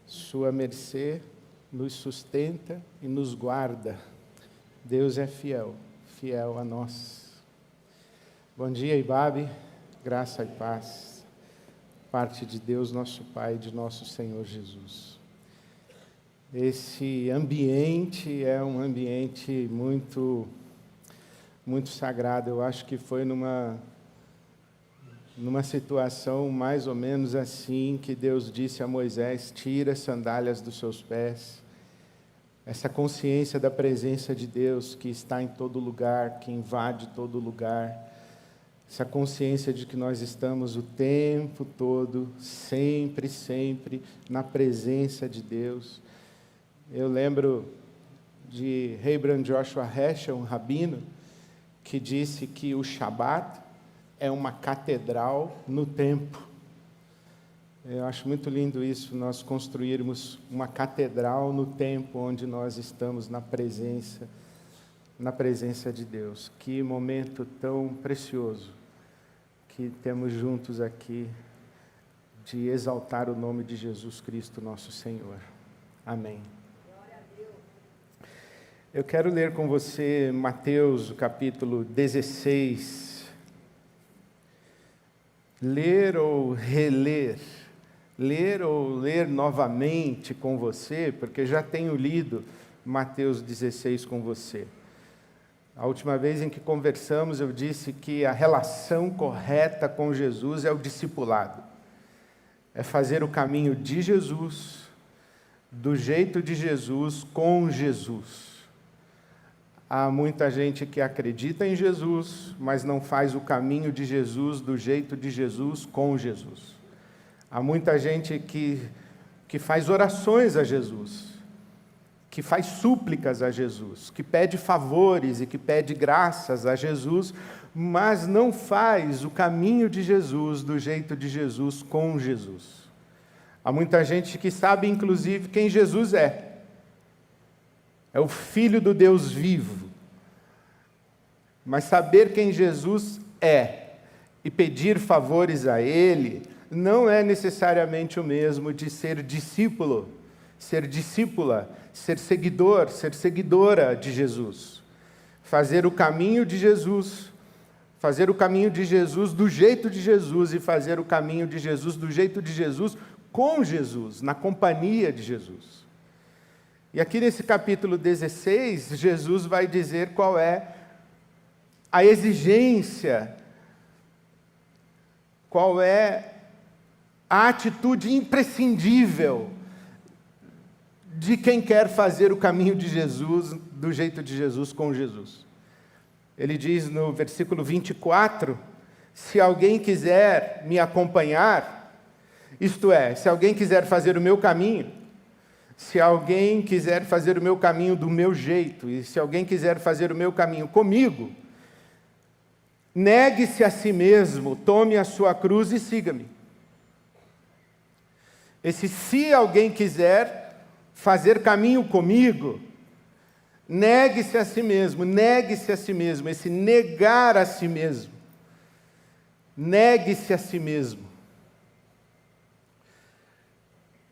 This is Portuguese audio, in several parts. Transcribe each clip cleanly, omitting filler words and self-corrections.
Sua mercê nos sustenta e nos guarda. Deus é fiel, fiel a nós. Bom dia, Ibabe, graça e paz, parte de Deus, nosso Pai, de nosso Senhor Jesus. Esse ambiente é um ambiente muito sagrado. Eu acho que foi numa situação mais ou menos assim que Deus disse a Moisés: tira as sandálias dos seus pés. Essa consciência da presença de Deus que está em todo lugar, que invade todo lugar. Essa consciência de que nós estamos o tempo todo, sempre na presença de Deus. Eu lembro de Rebran Joshua Heschel, um rabino, que disse que o Shabat é uma catedral no tempo. Eu acho muito lindo isso, nós construirmos uma catedral no tempo onde nós estamos na presença de Deus. Que momento tão precioso que temos juntos aqui de exaltar o nome de Jesus Cristo, nosso Senhor. Amém. Eu quero ler com você Mateus, capítulo 16. Ler ou reler, ler ou ler novamente com você, porque já tenho lido Mateus 16 com você. A última vez em que conversamos, eu disse que a relação correta com Jesus é o discipulado. É fazer o caminho de Jesus, do jeito de Jesus, com Jesus. Há muita gente que acredita em Jesus, mas não faz o caminho de Jesus, do jeito de Jesus, com Jesus. Há muita gente que faz orações a Jesus, que faz súplicas a Jesus, que pede favores e que pede graças a Jesus, mas não faz o caminho de Jesus, do jeito de Jesus, com Jesus. Há muita gente que sabe, inclusive, quem Jesus é. É o Filho do Deus vivo. Mas saber quem Jesus é e pedir favores a Ele não é necessariamente o mesmo de ser discípulo, ser discípula, ser seguidor, ser seguidora de Jesus. Fazer o caminho de Jesus, fazer o caminho de Jesus do jeito de Jesus e fazer o caminho de Jesus do jeito de Jesus com Jesus, na companhia de Jesus. E aqui nesse capítulo 16, Jesus vai dizer qual é a exigência, qual é a atitude imprescindível de quem quer fazer o caminho de Jesus, do jeito de Jesus, com Jesus. Ele diz no versículo 24, se alguém quiser me acompanhar, isto é, se alguém quiser fazer o meu caminho, se alguém quiser fazer o meu caminho do meu jeito, e se alguém quiser fazer o meu caminho comigo, negue-se a si mesmo, tome a sua cruz e siga-me. Se alguém quiser fazer caminho comigo, negue-se a si mesmo, esse negar a si mesmo. Negue-se a si mesmo.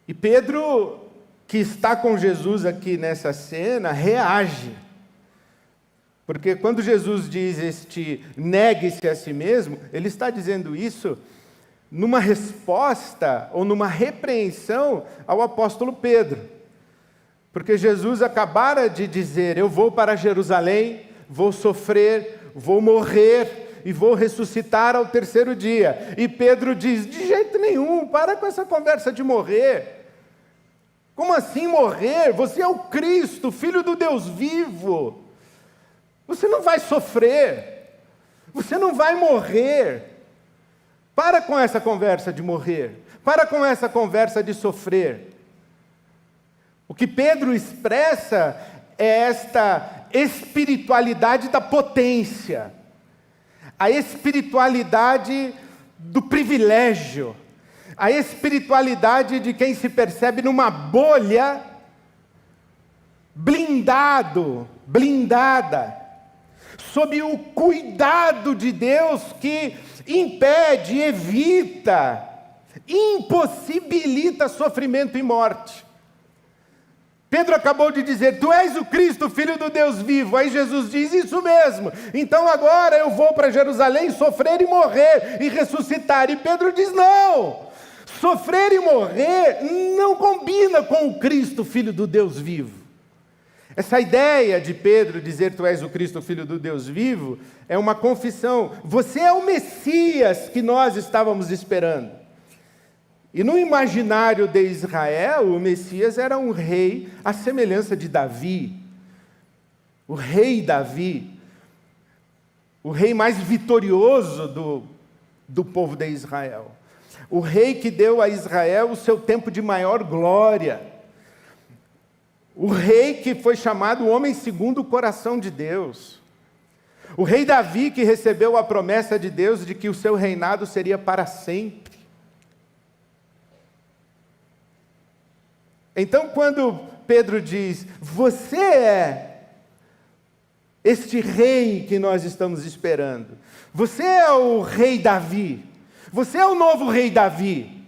E Pedro, que está com Jesus aqui nessa cena, reage. Porque quando Jesus diz negue-se a si mesmo, ele está dizendo isso numa resposta ou numa repreensão ao apóstolo Pedro. Porque Jesus acabara de dizer, eu vou para Jerusalém, vou sofrer, vou morrer e vou ressuscitar ao terceiro dia. E Pedro diz, de jeito nenhum, para com essa conversa de morrer. Como assim morrer? Você é o Cristo, Filho do Deus vivo. Você não vai sofrer. Você não vai morrer. Para com essa conversa de morrer. Para com essa conversa de sofrer. O que Pedro expressa é esta espiritualidade da potência. A espiritualidade do privilégio. A espiritualidade de quem se percebe numa bolha, blindada, sob o cuidado de Deus que impede, evita, impossibilita sofrimento e morte. Pedro acabou de dizer, tu és o Cristo, Filho do Deus vivo. Aí Jesus diz, isso mesmo. Então agora eu vou para Jerusalém sofrer e morrer e ressuscitar. E Pedro diz, não. Sofrer e morrer não combina com o Cristo, Filho do Deus vivo. Essa ideia de Pedro dizer, tu és o Cristo, Filho do Deus vivo, é uma confissão. Você é o Messias que nós estávamos esperando. E no imaginário de Israel, o Messias era um rei à semelhança de Davi. O rei Davi, o rei mais vitorioso do povo de Israel. O rei que deu a Israel o seu tempo de maior glória. O rei que foi chamado o homem segundo o coração de Deus. O rei Davi que recebeu a promessa de Deus de que o seu reinado seria para sempre. Então, quando Pedro diz, você é este rei que nós estamos esperando. Você é o rei Davi. Você é o novo rei Davi.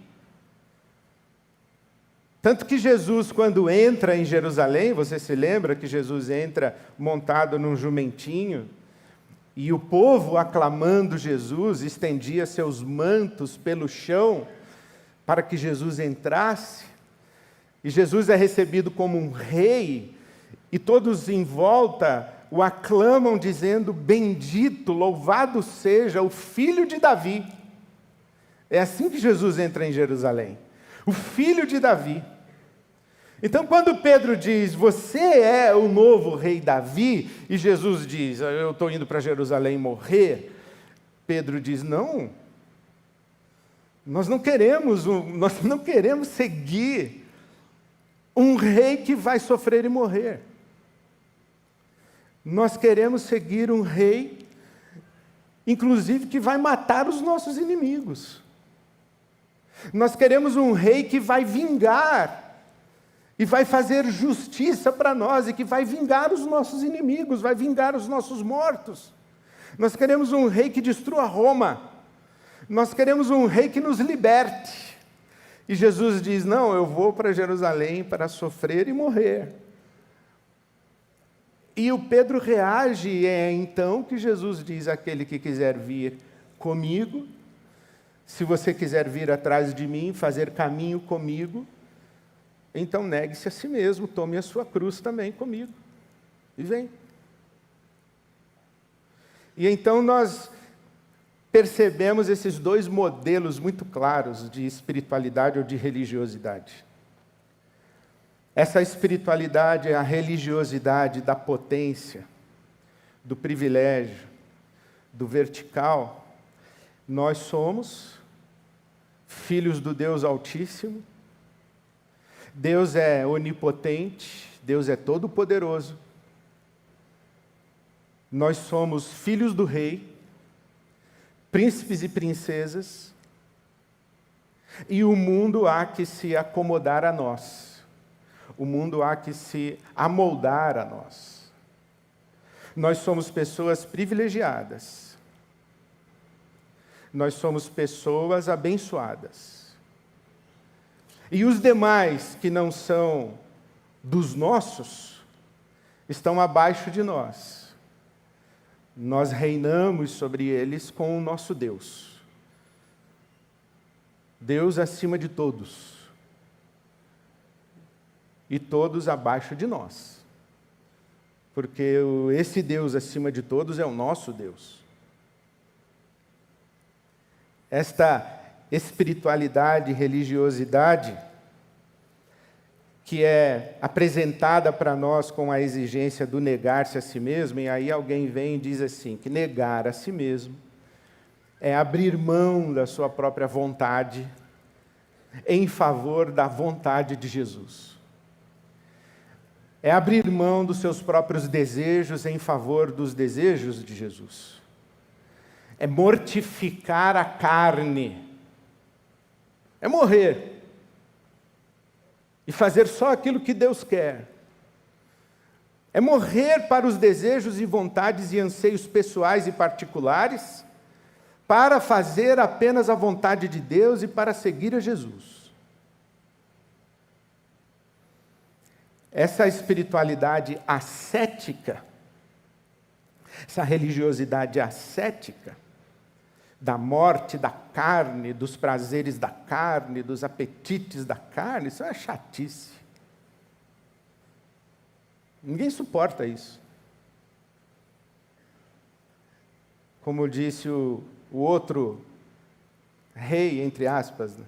Tanto que Jesus, quando entra em Jerusalém, você se lembra que Jesus entra montado num jumentinho, e o povo, aclamando Jesus, estendia seus mantos pelo chão para que Jesus entrasse. E Jesus é recebido como um rei, e todos em volta o aclamam dizendo, bendito, louvado seja o filho de Davi. É assim que Jesus entra em Jerusalém, o filho de Davi. Então quando Pedro diz, você é o novo rei Davi, e Jesus diz, eu estou indo para Jerusalém morrer, Pedro diz, não, nós não queremos seguir um rei que vai sofrer e morrer. Nós queremos seguir um rei, inclusive, que vai matar os nossos inimigos. Nós queremos um rei que vai vingar, e vai fazer justiça para nós, e que vai vingar os nossos inimigos, vai vingar os nossos mortos. Nós queremos um rei que destrua Roma. Nós queremos um rei que nos liberte. E Jesus diz, não, eu vou para Jerusalém para sofrer e morrer. E o Pedro reage, é então que Jesus diz, aquele que quiser vir comigo, se você quiser vir atrás de mim, fazer caminho comigo, então negue-se a si mesmo, tome a sua cruz também comigo, e vem. E então nós percebemos esses dois modelos muito claros de espiritualidade ou de religiosidade. Essa espiritualidade é a religiosidade da potência, do privilégio, do vertical. Nós somos filhos do Deus Altíssimo. Deus é onipotente, Deus é todo-poderoso. Nós somos filhos do Rei, príncipes e princesas, e o mundo há que se acomodar a nós. O mundo há que se amoldar a nós. Nós somos pessoas privilegiadas. Nós somos pessoas abençoadas. E os demais que não são dos nossos, estão abaixo de nós. Nós reinamos sobre eles com o nosso Deus. Deus acima de todos. E todos abaixo de nós. Porque esse Deus acima de todos é o nosso Deus. Esta espiritualidade, religiosidade, que é apresentada para nós com a exigência do negar-se a si mesmo, e aí alguém vem e diz assim, que negar a si mesmo é abrir mão da sua própria vontade em favor da vontade de Jesus. É abrir mão dos seus próprios desejos em favor dos desejos de Jesus. É mortificar a carne. É morrer. E fazer só aquilo que Deus quer. É morrer para os desejos e vontades e anseios pessoais e particulares, para fazer apenas a vontade de Deus e para seguir a Jesus. Essa espiritualidade ascética, essa religiosidade ascética, da morte da carne, dos prazeres da carne, dos apetites da carne, isso é chatice. Ninguém suporta isso. Como disse o outro rei, entre aspas, né?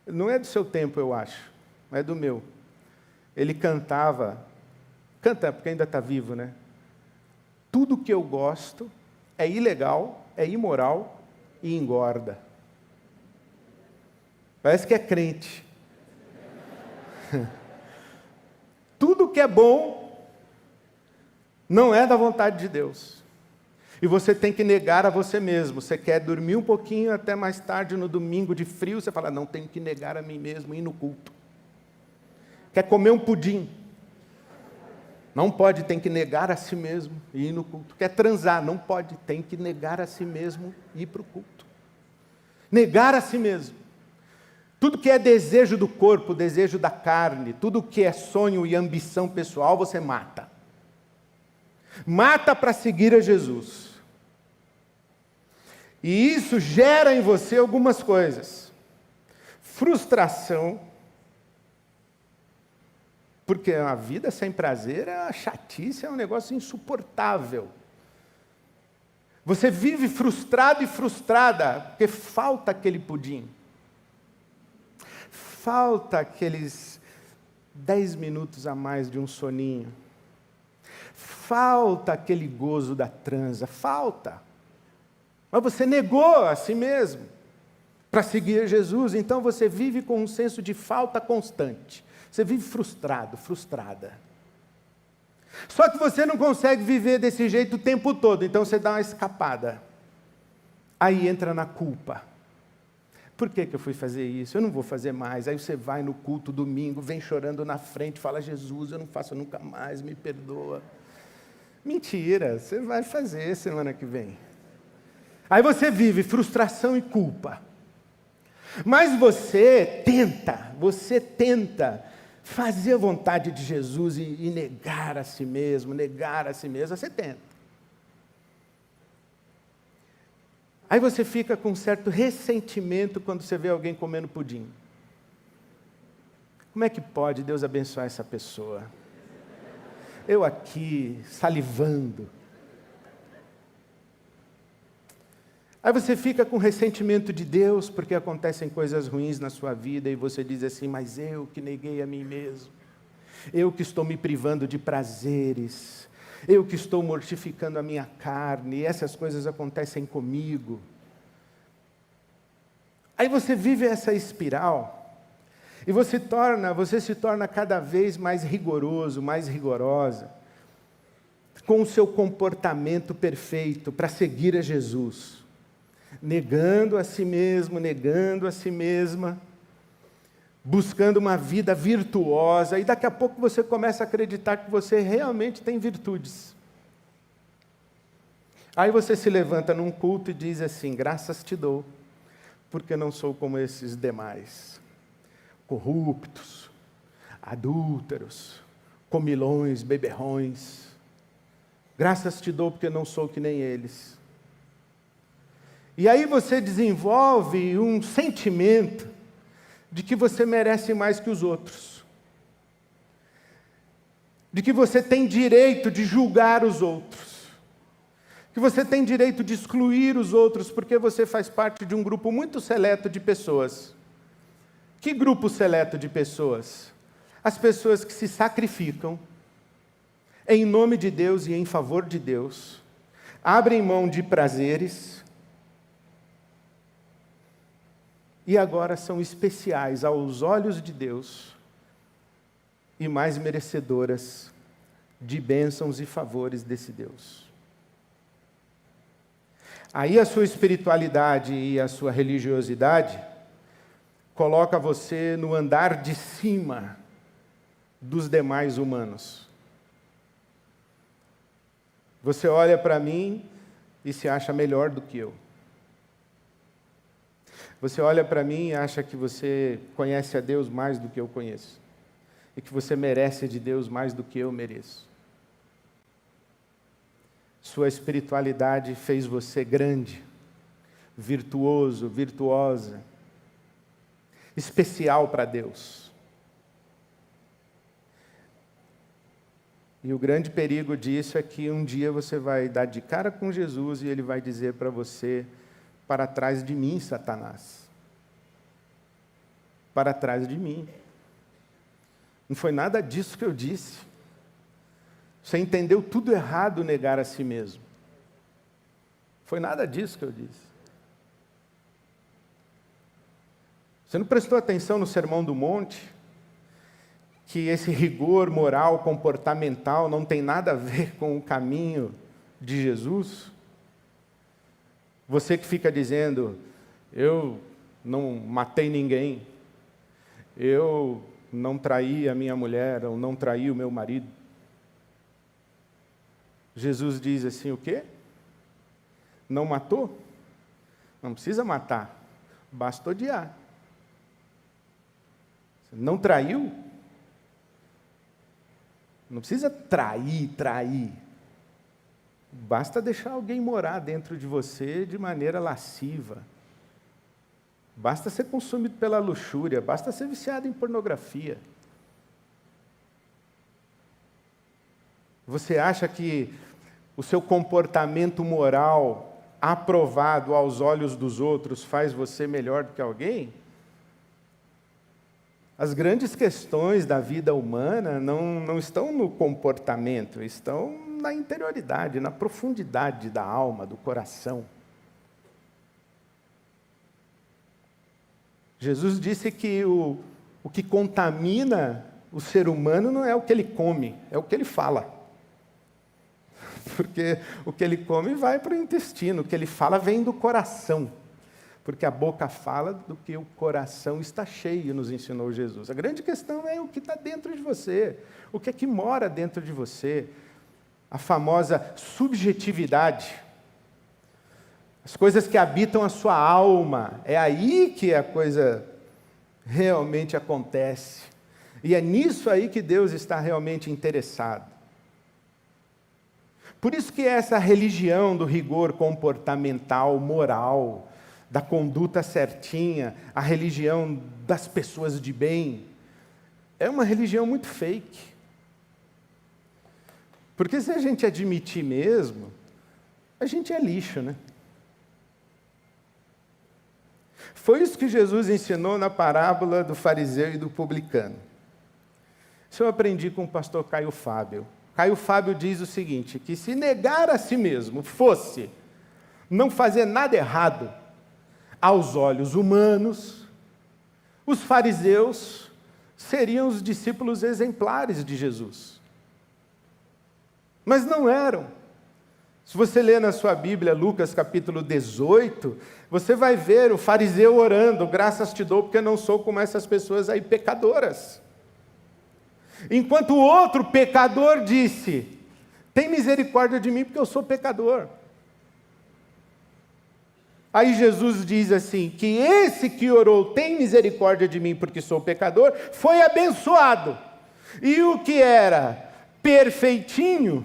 Não é do seu tempo, eu acho, mas é do meu. Ele canta porque ainda está vivo, né? Tudo que eu gosto é ilegal, é imoral e engorda. Parece que é crente. Tudo que é bom não é da vontade de Deus. E você tem que negar a você mesmo. Você quer dormir um pouquinho até mais tarde no domingo de frio, você fala, não, tenho que negar a mim mesmo e ir no culto. Quer comer um pudim? Não pode, tem que negar a si mesmo e ir no culto. Quer transar? Não pode, tem que negar a si mesmo e ir para o culto. Negar a si mesmo. Tudo que é desejo do corpo, desejo da carne, tudo que é sonho e ambição pessoal, você mata. Mata para seguir a Jesus. E isso gera em você algumas coisas. Frustração, porque a vida sem prazer é uma chatice, é um negócio insuportável. Você vive frustrado e frustrada, porque falta aquele pudim. Falta aqueles 10 minutos a mais de um soninho. Falta aquele gozo da transa, falta. Mas você negou a si mesmo para seguir Jesus, então você vive com um senso de falta constante. Você vive frustrado, frustrada. Só que você não consegue viver desse jeito o tempo todo, então você dá uma escapada. Aí entra na culpa. Por que eu fui fazer isso? Eu não vou fazer mais. Aí você vai no culto domingo, vem chorando na frente, fala, Jesus, eu não faço nunca mais, me perdoa. Mentira, você vai fazer semana que vem. Aí você vive frustração e culpa. Mas você tenta fazer a vontade de Jesus e negar a si mesmo, você tenta. Aí você fica com um certo ressentimento quando você vê alguém comendo pudim. Como é que pode Deus abençoar essa pessoa? Eu aqui, salivando. Aí você fica com ressentimento de Deus, porque acontecem coisas ruins na sua vida, e você diz assim, mas eu que neguei a mim mesmo, eu que estou me privando de prazeres, eu que estou mortificando a minha carne, e essas coisas acontecem comigo. Aí você vive essa espiral, e você se torna cada vez mais rigoroso, mais rigorosa, com o seu comportamento perfeito para seguir a Jesus. Negando a si mesmo, negando a si mesma, buscando uma vida virtuosa, e daqui a pouco você começa a acreditar que você realmente tem virtudes. Aí você se levanta num culto e diz assim, graças te dou, porque não sou como esses demais, corruptos, adúlteros, comilões, beberrões. Graças te dou porque não sou que nem eles. E aí você desenvolve um sentimento de que você merece mais que os outros. De que você tem direito de julgar os outros. Que você tem direito de excluir os outros porque você faz parte de um grupo muito seleto de pessoas. Que grupo seleto de pessoas? As pessoas que se sacrificam em nome de Deus e em favor de Deus, abrem mão de prazeres, e agora são especiais aos olhos de Deus e mais merecedoras de bênçãos e favores desse Deus. Aí a sua espiritualidade e a sua religiosidade coloca você no andar de cima dos demais humanos. Você olha para mim e se acha melhor do que eu. Você olha para mim e acha que você conhece a Deus mais do que eu conheço. e que você merece de Deus mais do que eu mereço. Sua espiritualidade fez você grande, virtuoso, virtuosa, especial para Deus. E o grande perigo disso é que um dia você vai dar de cara com Jesus e Ele vai dizer para você: para trás de mim, Satanás. Para trás de mim. Não foi nada disso que eu disse. Você entendeu tudo errado negar a si mesmo. Foi nada disso que eu disse. Você não prestou atenção no Sermão do Monte? Que esse rigor moral, comportamental, não tem nada a ver com o caminho de Jesus? Você que fica dizendo: eu não matei ninguém, eu não traí a minha mulher, ou não traí o meu marido. Jesus diz assim: o quê? Não matou? Não precisa matar, basta odiar. Não traiu? Não precisa trair. Basta deixar alguém morar dentro de você de maneira lasciva. Basta ser consumido pela luxúria, basta ser viciado em pornografia. Você acha que o seu comportamento moral aprovado aos olhos dos outros faz você melhor do que alguém? As grandes questões da vida humana não estão no comportamento, estão na interioridade, na profundidade da alma, do coração. Jesus disse que o que contamina o ser humano não é o que ele come, é o que ele fala. Porque o que ele come vai para o intestino, o que ele fala vem do coração. Porque a boca fala do que o coração está cheio, nos ensinou Jesus. A grande questão é o que está dentro de você, o que é que mora dentro de você. A famosa subjetividade. As coisas que habitam a sua alma, é aí que a coisa realmente acontece. E é nisso aí que Deus está realmente interessado. Por isso que essa religião do rigor comportamental, moral, da conduta certinha, a religião das pessoas de bem, é uma religião muito fake. Porque se a gente admitir mesmo, a gente é lixo, né? Foi isso que Jesus ensinou na parábola do fariseu e do publicano. Isso eu aprendi com o pastor Caio Fábio. Caio Fábio diz o seguinte, que se negar a si mesmo fosse não fazer nada errado aos olhos humanos, os fariseus seriam os discípulos exemplares de Jesus. Mas não eram. Se você ler na sua Bíblia, Lucas capítulo 18, você vai ver o fariseu orando: graças te dou porque não sou como essas pessoas aí pecadoras. Enquanto o outro pecador disse: tem misericórdia de mim porque eu sou pecador. Aí Jesus diz assim, que esse que orou, tem misericórdia de mim porque sou pecador, foi abençoado. E o que era perfeitinho,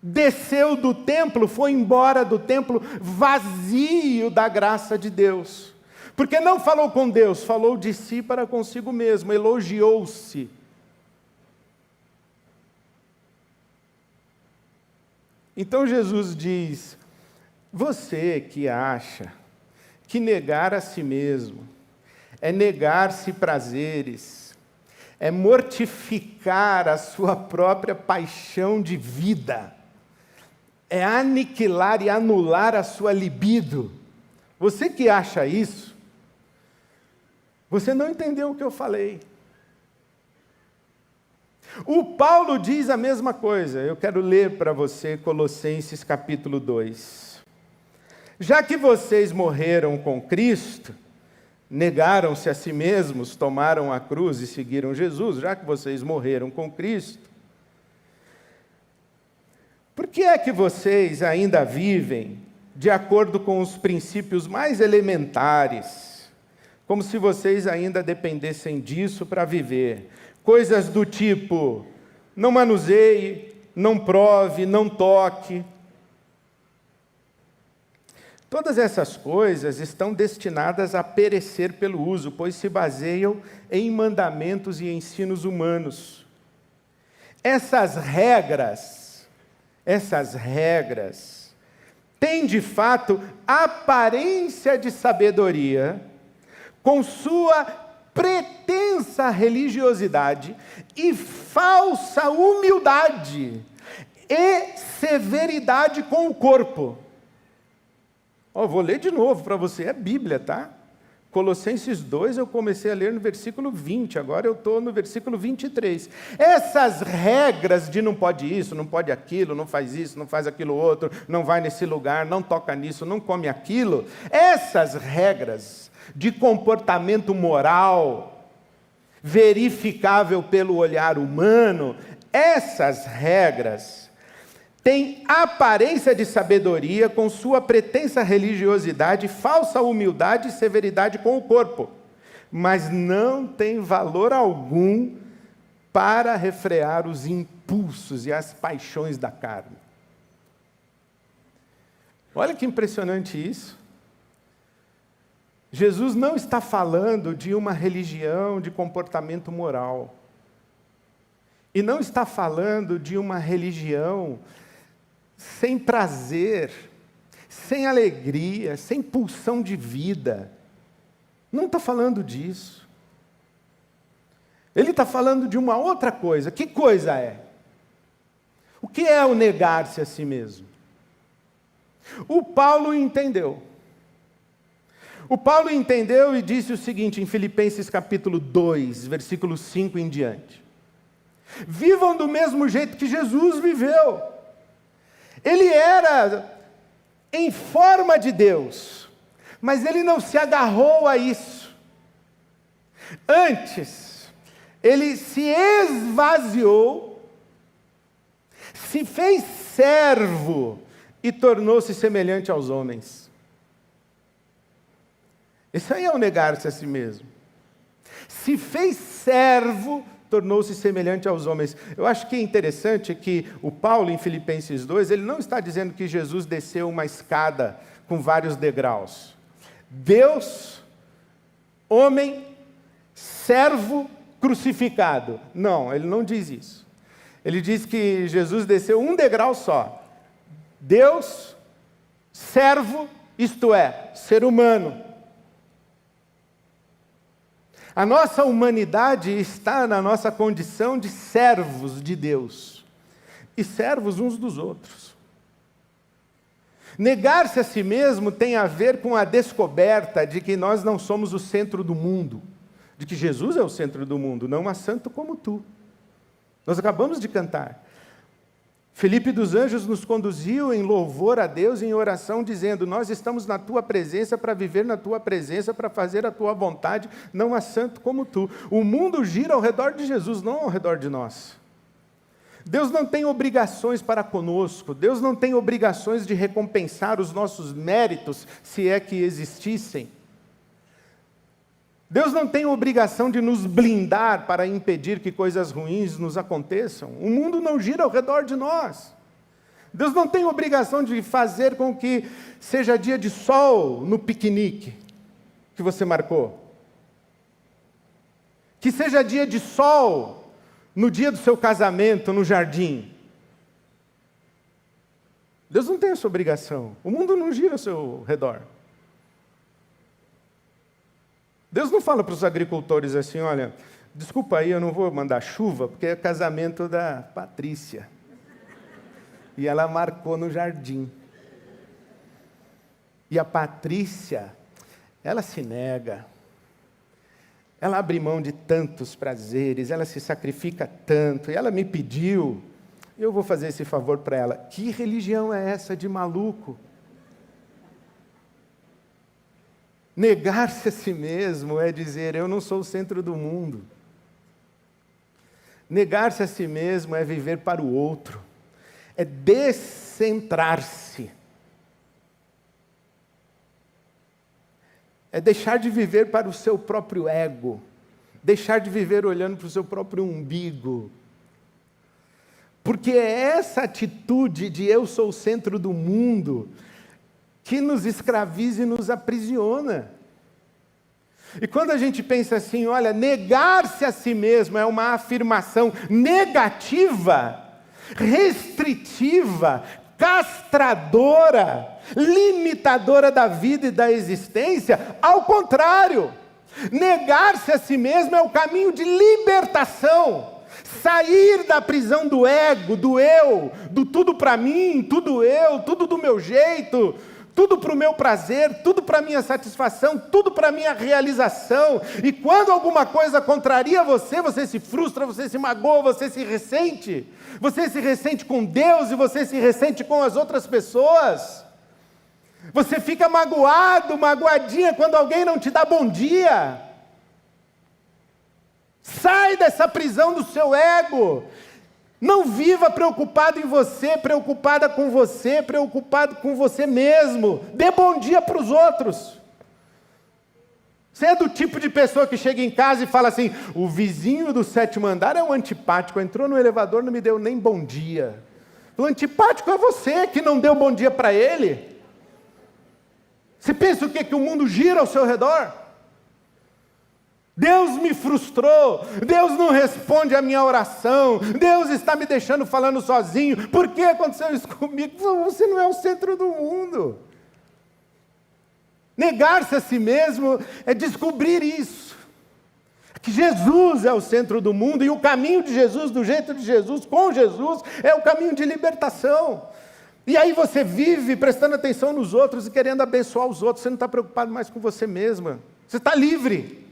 desceu do templo, foi embora do templo vazio da graça de Deus. Porque não falou com Deus, falou de si para consigo mesmo, elogiou-se. Então Jesus diz: você que acha que negar a si mesmo é negar-se prazeres, é mortificar a sua própria paixão de vida, é aniquilar e anular a sua libido. Você que acha isso, você não entendeu o que eu falei. O Paulo diz a mesma coisa. Eu quero ler para você Colossenses capítulo 2. Já que vocês morreram com Cristo, negaram-se a si mesmos, tomaram a cruz e seguiram Jesus, já que vocês morreram com Cristo, por que é que vocês ainda vivem de acordo com os princípios mais elementares, como se vocês ainda dependessem disso para viver. Coisas do tipo, não manuseie, não prove, não toque. Todas essas coisas estão destinadas a perecer pelo uso, pois se baseiam em mandamentos e ensinos humanos. Essas regras têm de fato aparência de sabedoria, com sua pretensa religiosidade e falsa humildade e severidade com o corpo. Vou ler de novo para você, é Bíblia, tá? Colossenses 2, eu comecei a ler no versículo 20, agora eu estou no versículo 23. Essas regras de não pode isso, não pode aquilo, não faz isso, não faz aquilo outro, não vai nesse lugar, não toca nisso, não come aquilo, essas regras de comportamento moral, verificável pelo olhar humano, essas regras têm aparência de sabedoria com sua pretensa religiosidade, falsa humildade e severidade com o corpo, mas não tem valor algum para refrear os impulsos e as paixões da carne. Olha que impressionante isso. Jesus não está falando de uma religião de comportamento moral. E não está falando de uma religião sem prazer, sem alegria, sem pulsão de vida. Não está falando disso. Ele está falando de uma outra coisa. Que coisa é? O que é o negar-se a si mesmo? O Paulo entendeu. O Paulo entendeu e disse o seguinte em Filipenses capítulo 2, versículo 5 em diante. Vivam do mesmo jeito que Jesus viveu. Ele era em forma de Deus, mas ele não se agarrou a isso. Antes, ele se esvaziou, se fez servo e tornou-se semelhante aos homens. Isso aí é o negar-se a si mesmo. Se fez servo, tornou-se semelhante aos homens. Eu acho que é interessante que o Paulo, em Filipenses 2, ele não está dizendo que Jesus desceu uma escada com vários degraus. Deus, homem, servo, crucificado. Não, ele não diz isso. Ele diz que Jesus desceu um degrau só. Deus, servo, isto é, ser humano. A nossa humanidade está na nossa condição de servos de Deus e servos uns dos outros. Negar-se a si mesmo tem a ver com a descoberta de que nós não somos o centro do mundo, de que Jesus é o centro do mundo, não há santo como tu. Nós acabamos de cantar. Felipe dos Anjos nos conduziu em louvor a Deus, em oração, dizendo, nós estamos na tua presença para viver na tua presença, para fazer a tua vontade, não há santo como tu. O mundo gira ao redor de Jesus, não ao redor de nós. Deus não tem obrigações para conosco, Deus não tem obrigações de recompensar os nossos méritos, se é que existissem. Deus não tem obrigação de nos blindar para impedir que coisas ruins nos aconteçam. O mundo não gira ao redor de nós. Deus não tem obrigação de fazer com que seja dia de sol no piquenique que você marcou. Que seja dia de sol no dia do seu casamento no jardim. Deus não tem essa obrigação. O mundo não gira ao seu redor. Deus não fala para os agricultores assim, olha, desculpa aí, eu não vou mandar chuva, porque é casamento da Patrícia. E ela marcou no jardim. E a Patrícia, ela se nega. Ela abre mão de tantos prazeres, ela se sacrifica tanto, e ela me pediu, eu vou fazer esse favor para ela. Que religião é essa de maluco? Negar-se a si mesmo é dizer, eu não sou o centro do mundo. Negar-se a si mesmo é viver para o outro. É descentrar-se. é deixar de viver para o seu próprio ego, deixar de viver olhando para o seu próprio umbigo. Porque é essa atitude de eu sou o centro do mundo que nos escraviza e nos aprisiona. E quando a gente pensa assim, olha, negar-se a si mesmo é uma afirmação negativa, restritiva, castradora, limitadora da vida e da existência, ao contrário, negar-se a si mesmo é o caminho de libertação. Sair da prisão do ego, do eu, do tudo para mim, tudo eu, tudo do meu jeito, tudo para o meu prazer, tudo para a minha satisfação, tudo para a minha realização. E quando alguma coisa contraria você, você se frustra, você se magoa, você se ressente. Você se ressente com Deus e você se ressente com as outras pessoas. Você fica magoado, magoadinha quando alguém não te dá bom dia. Sai dessa prisão do seu ego. Não viva preocupado em você, preocupada com você, preocupado com você mesmo. Dê bom dia para os outros. Você é do tipo de pessoa que chega em casa e fala assim, o vizinho do 7º andar é um antipático, entrou no elevador e não me deu nem bom dia. O antipático é você que não deu bom dia para ele. Você pensa o quê? Que o mundo gira ao seu redor? Deus me frustrou, Deus não responde a minha oração, Deus está me deixando falando sozinho. Por que aconteceu isso comigo? Você não é o centro do mundo. Negar-se a si mesmo é descobrir isso, que Jesus é o centro do mundo, e o caminho de Jesus, do jeito de Jesus, com Jesus, é o caminho de libertação. E aí você vive prestando atenção nos outros e querendo abençoar os outros, você não está preocupado mais com você mesma, você está livre.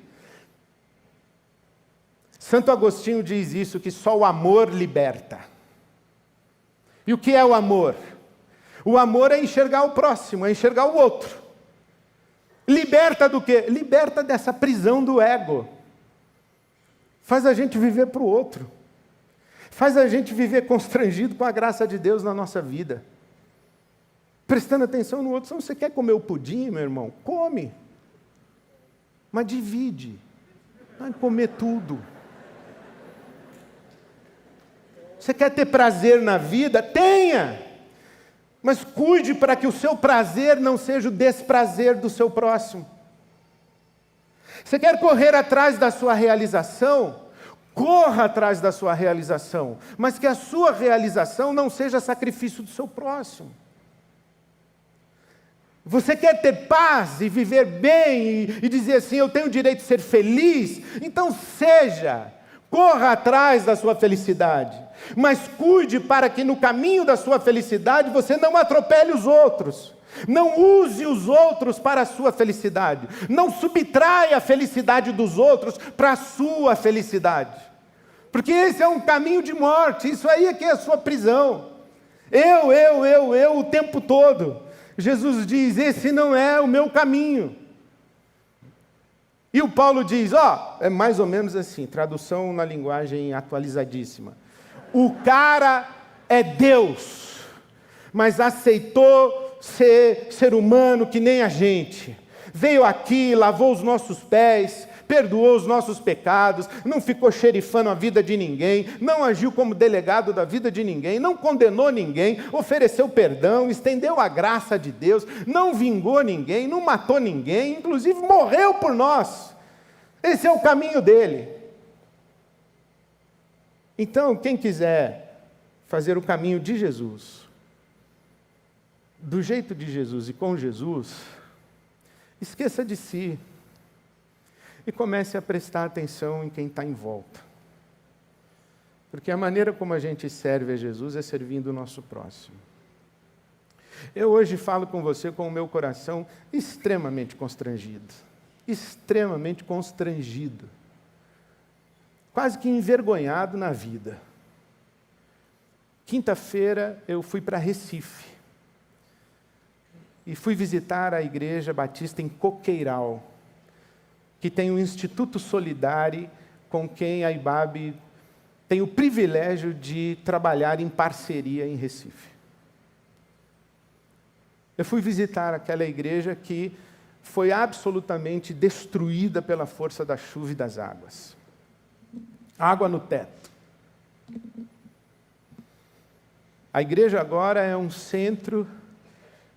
Santo Agostinho diz isso, que só o amor liberta. E o que é o amor? O amor é enxergar o próximo, é enxergar o outro. Liberta do quê? Liberta dessa prisão do ego. Faz a gente viver para o outro. Faz a gente viver constrangido com a graça de Deus na nossa vida. Prestando atenção no outro. Se você quer comer o pudim, meu irmão, come. Mas divide. Não é comer tudo. Você quer ter prazer na vida? Tenha! Mas cuide para que o seu prazer não seja o desprazer do seu próximo. Você quer correr atrás da sua realização? Corra atrás da sua realização, mas que a sua realização não seja sacrifício do seu próximo. Você quer ter paz e viver bem e dizer assim, eu tenho o direito de ser feliz? Então seja, corra atrás da sua felicidade, mas cuide para que no caminho da sua felicidade você não atropele os outros. Não use os outros para a sua felicidade. Não subtraia a felicidade dos outros para a sua felicidade. Porque esse é um caminho de morte. Isso aí é que é a sua prisão. Eu o tempo todo. Jesus diz, esse não é o meu caminho. E o Paulo diz, é mais ou menos assim, tradução na linguagem atualizadíssima. O cara é Deus, mas aceitou ser humano que nem a gente. Veio aqui, lavou os nossos pés, perdoou os nossos pecados, não ficou xerifando a vida de ninguém, não agiu como delegado da vida de ninguém, não condenou ninguém, ofereceu perdão, estendeu a graça de Deus, não vingou ninguém, não matou ninguém, inclusive morreu por nós. Esse é o caminho dele. Então, quem quiser fazer o caminho de Jesus, do jeito de Jesus e com Jesus, esqueça de si e comece a prestar atenção em quem está em volta. Porque a maneira como a gente serve a Jesus é servindo o nosso próximo. Eu hoje falo com você com o meu coração extremamente constrangido. Extremamente constrangido. Quase que envergonhado na vida. Quinta-feira eu fui para Recife. E fui visitar a Igreja Batista em Coqueiral, que tem um Instituto Solidário com quem a IBAB tem o privilégio de trabalhar em parceria em Recife. Eu fui visitar aquela igreja que foi absolutamente destruída pela força da chuva e das águas. Água no teto. A igreja agora é um centro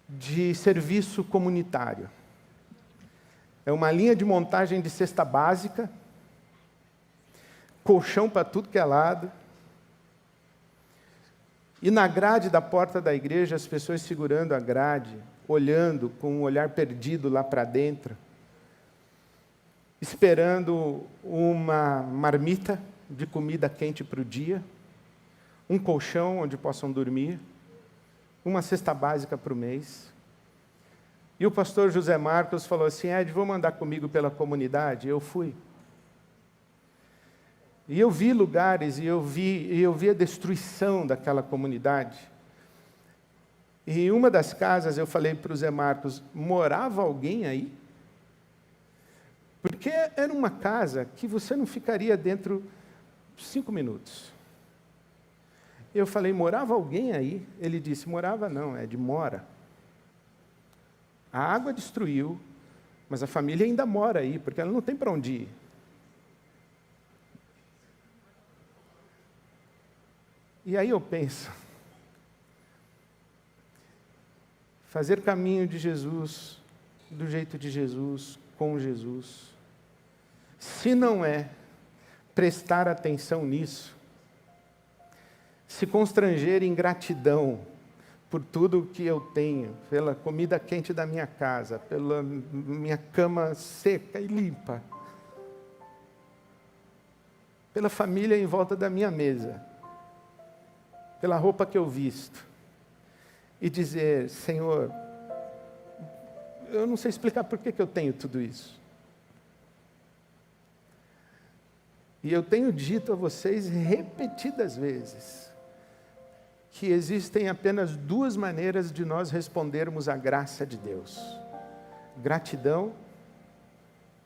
de serviço comunitário. É uma linha de montagem de cesta básica, colchão para tudo que é lado. E na grade da porta da igreja, as pessoas segurando a grade, olhando com um olhar perdido lá para dentro, esperando uma marmita de comida quente para o dia, um colchão onde possam dormir, uma cesta básica para o mês. E o pastor José Marcos falou assim: Ed, vou mandar comigo pela comunidade? Eu fui. E eu vi lugares, e eu vi a destruição daquela comunidade. E em uma das casas eu falei para o Zé Marcos: morava alguém aí? Porque era uma casa que você não ficaria dentro 5 minutos. Eu falei: morava alguém aí? Ele disse: morava não, Ed, mora. A água destruiu, mas a família ainda mora aí, porque ela não tem para onde ir. E aí eu penso, fazer caminho de Jesus, do jeito de Jesus, com Jesus, se não é prestar atenção nisso, se constranger em gratidão por tudo que eu tenho, pela comida quente da minha casa, pela minha cama seca e limpa, pela família em volta da minha mesa, pela roupa que eu visto, e dizer: Senhor, eu não sei explicar por que eu tenho tudo isso. E eu tenho dito a vocês repetidas vezes que existem apenas 2 maneiras de nós respondermos à graça de Deus: gratidão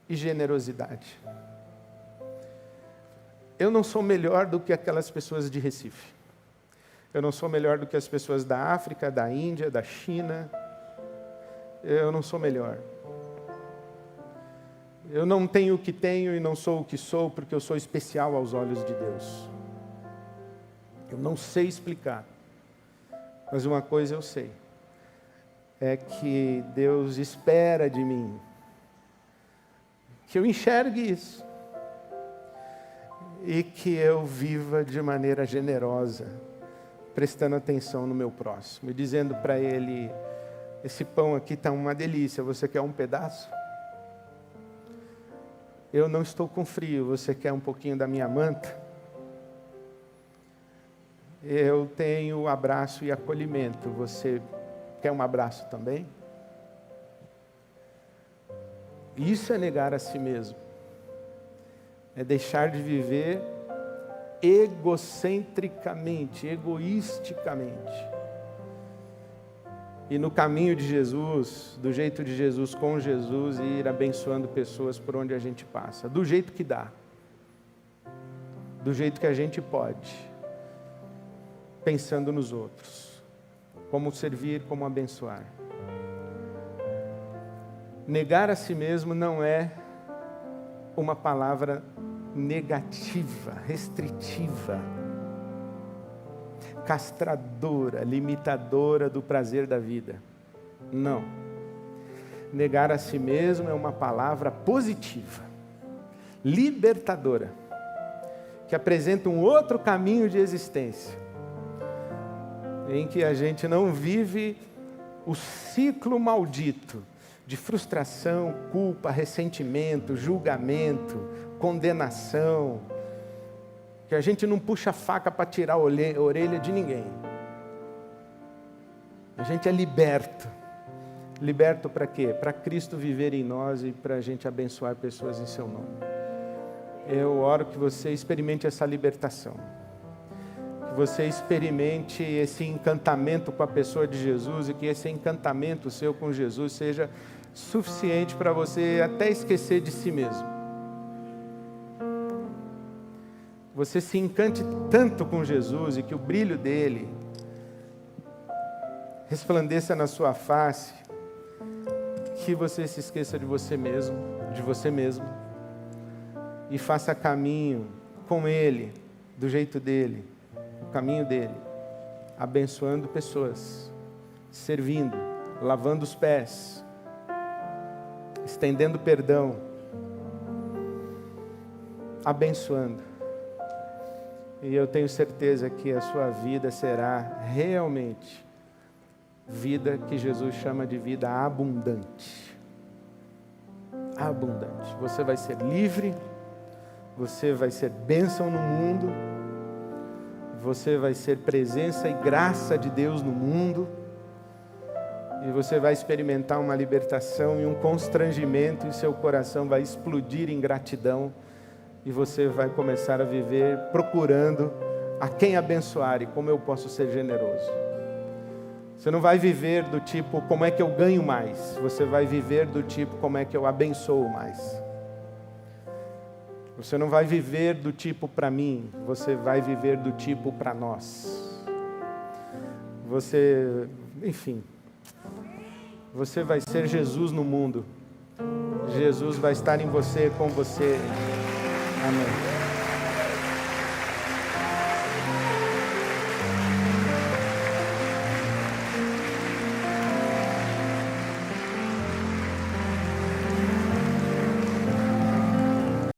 e generosidade. Eu não sou melhor do que aquelas pessoas de Recife. Eu não sou melhor do que as pessoas da África, da Índia, da China. Eu não sou melhor. Eu não tenho o que tenho e não sou o que sou, porque eu sou especial aos olhos de Deus. Eu não sei explicar. Mas uma coisa eu sei, é que Deus espera de mim que eu enxergue isso e que eu viva de maneira generosa, prestando atenção no meu próximo e dizendo para ele: esse pão aqui está uma delícia, você quer um pedaço? Eu não estou com frio, você quer um pouquinho da minha manta? Eu tenho abraço e acolhimento, você quer um abraço também? Isso é negar a si mesmo. É deixar de viver egocentricamente, egoisticamente. E no caminho de Jesus, do jeito de Jesus, com Jesus, e ir abençoando pessoas por onde a gente passa. Do jeito que dá. Do jeito que a gente pode. Pensando nos outros. Como servir, como abençoar. Negar a si mesmo não é uma palavra negativa, restritiva, castradora, limitadora do prazer da vida. Não. Negar a si mesmo é uma palavra positiva, libertadora, que apresenta um outro caminho de existência, em que a gente não vive o ciclo maldito de frustração, culpa, ressentimento, julgamento, condenação, que a gente não puxa a faca para tirar a orelha de ninguém. A gente é liberto. Liberto para quê? Para Cristo viver em nós e para a gente abençoar pessoas em seu nome. Eu oro que você experimente essa libertação. Que você experimente esse encantamento com a pessoa de Jesus e que esse encantamento seu com Jesus seja suficiente para você até esquecer de si mesmo. Você se encante tanto com Jesus e que o brilho dele resplandeça na sua face, que você se esqueça de você mesmo, e faça caminho com Ele, do jeito dEle, o caminho dEle, abençoando pessoas, servindo, lavando os pés, estendendo perdão, abençoando. E eu tenho certeza que a sua vida será realmente vida que Jesus chama de vida abundante. Abundante. Você vai ser livre, você vai ser bênção no mundo, você vai ser presença e graça de Deus no mundo, e você vai experimentar uma libertação e um constrangimento, e seu coração vai explodir em gratidão, e você vai começar a viver procurando a quem abençoar e como eu posso ser generoso. Você não vai viver do tipo, como é que eu ganho mais? Você vai viver do tipo, como é que eu abençoo mais? Você não vai viver do tipo para mim, você vai viver do tipo para nós. Enfim, você vai ser Jesus no mundo. Jesus vai estar em você, com você. Amém.